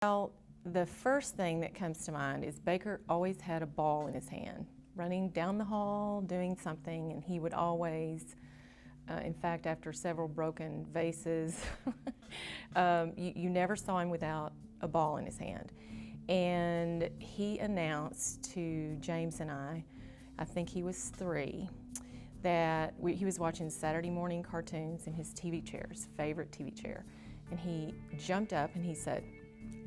Well, the first thing that comes to mind is Baker always had a ball in his hand, running down the hall, doing something, and he would always, in fact, after several broken vases, you never saw him without a ball in his hand. And he announced to James and I think he was 3, that he was watching Saturday morning cartoons in his TV chair, his favorite TV chair. And he jumped up and he said,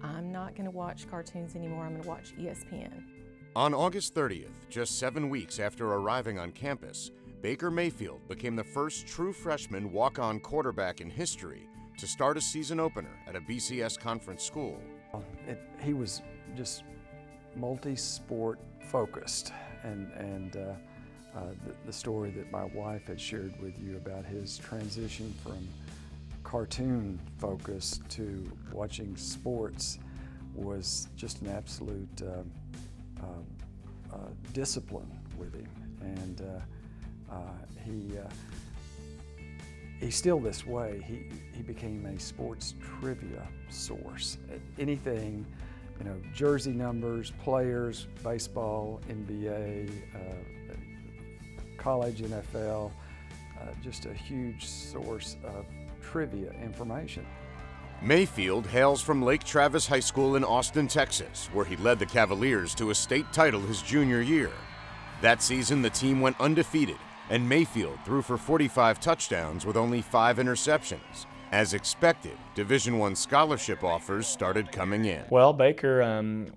"I'm not going to watch cartoons anymore, I'm going to watch ESPN." On August 30th, just 7 weeks after arriving on campus, Baker Mayfield became the first true freshman walk-on quarterback in history to start a season opener at a BCS conference school. He was just multi-sport focused, and the story that my wife had shared with you about his transition from cartoon focus to watching sports was just an absolute discipline with him, and he's still this way. He became a sports trivia source. Anything, jersey numbers, players, baseball, NBA, college, NFL, just a huge source of trivia information. Mayfield hails from Lake Travis High School in Austin, Texas, where he led the Cavaliers to a state title his junior year. That season, the team went undefeated, and Mayfield threw for 45 touchdowns with only 5 interceptions. As expected, Division I scholarship offers started coming in. Well, Baker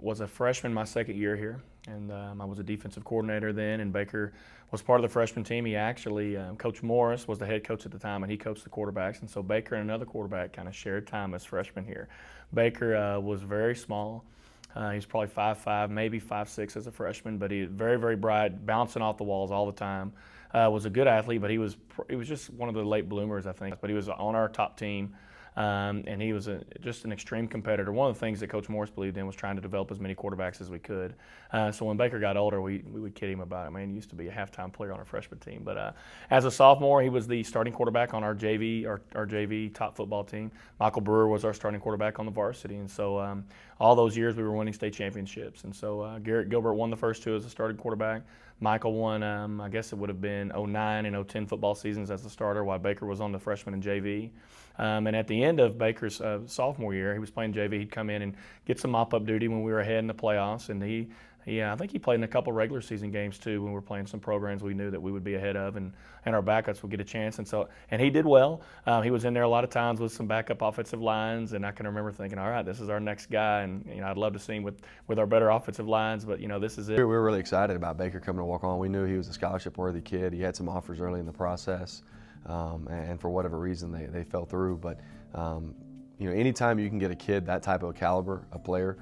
was a freshman my second year here, and I was a defensive coordinator then, and Baker was part of the freshman team. He actually, Coach Morris was the head coach at the time, and he coached the quarterbacks, and so Baker and another quarterback kind of shared time as freshmen here. Baker was very small. He was probably 5'5", maybe 5'6" as a freshman, but he was very, very bright, bouncing off the walls all the time. Was a good athlete, but he was just one of the late bloomers, I think. But he was on our top team, and he was just an extreme competitor. One of the things that Coach Morris believed in was trying to develop as many quarterbacks as we could. So when Baker got older, we would kid him about it. Man, he used to be a halftime player on our freshman team. But as a sophomore, he was the starting quarterback on our JV top football team. Michael Brewer was our starting quarterback on the varsity. And so all those years we were winning state championships. And so Garrett Gilbert won the first 2 as a starting quarterback. Michael won, I guess it would have been 09 and 010 football seasons as a starter, while Baker was on the freshman and JV. And at the end of Baker's sophomore year, he was playing JV. He'd come in and get some mop-up duty when we were ahead in the playoffs. And I think he played in a couple regular season games too when we were playing some programs we knew that we would be ahead of, and our backups would get a chance. And he did well. He was in there a lot of times with some backup offensive lines, and I can remember thinking, all right, this is our next guy, and I'd love to see him with our better offensive lines, but this is it. We were really excited about Baker coming to walk on. We knew he was a scholarship-worthy kid. He had some offers early in the process, and for whatever reason they fell through. But anytime you can get a kid that type of caliber, a player,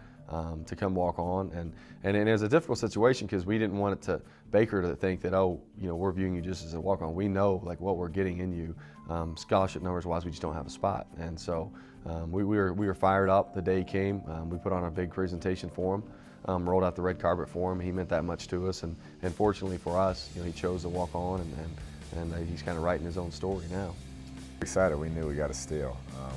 to come walk on, and it was a difficult situation because we didn't want Baker to think that, we're viewing you just as a walk on. We know what we're getting in you, scholarship numbers wise. We just don't have a spot, and so we were fired up the day he came. We put on a big presentation for him, rolled out the red carpet for him. He meant that much to us, and fortunately for us, he chose to walk on, and he's kind of writing his own story now. Excited. We knew we got a steal.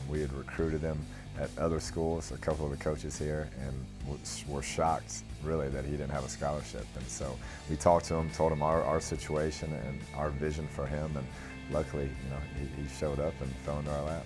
We had recruited him at other schools, a couple of the coaches here, and were shocked really that he didn't have a scholarship. And so we talked to him, told him our situation and our vision for him, and luckily he showed up and fell into our lap.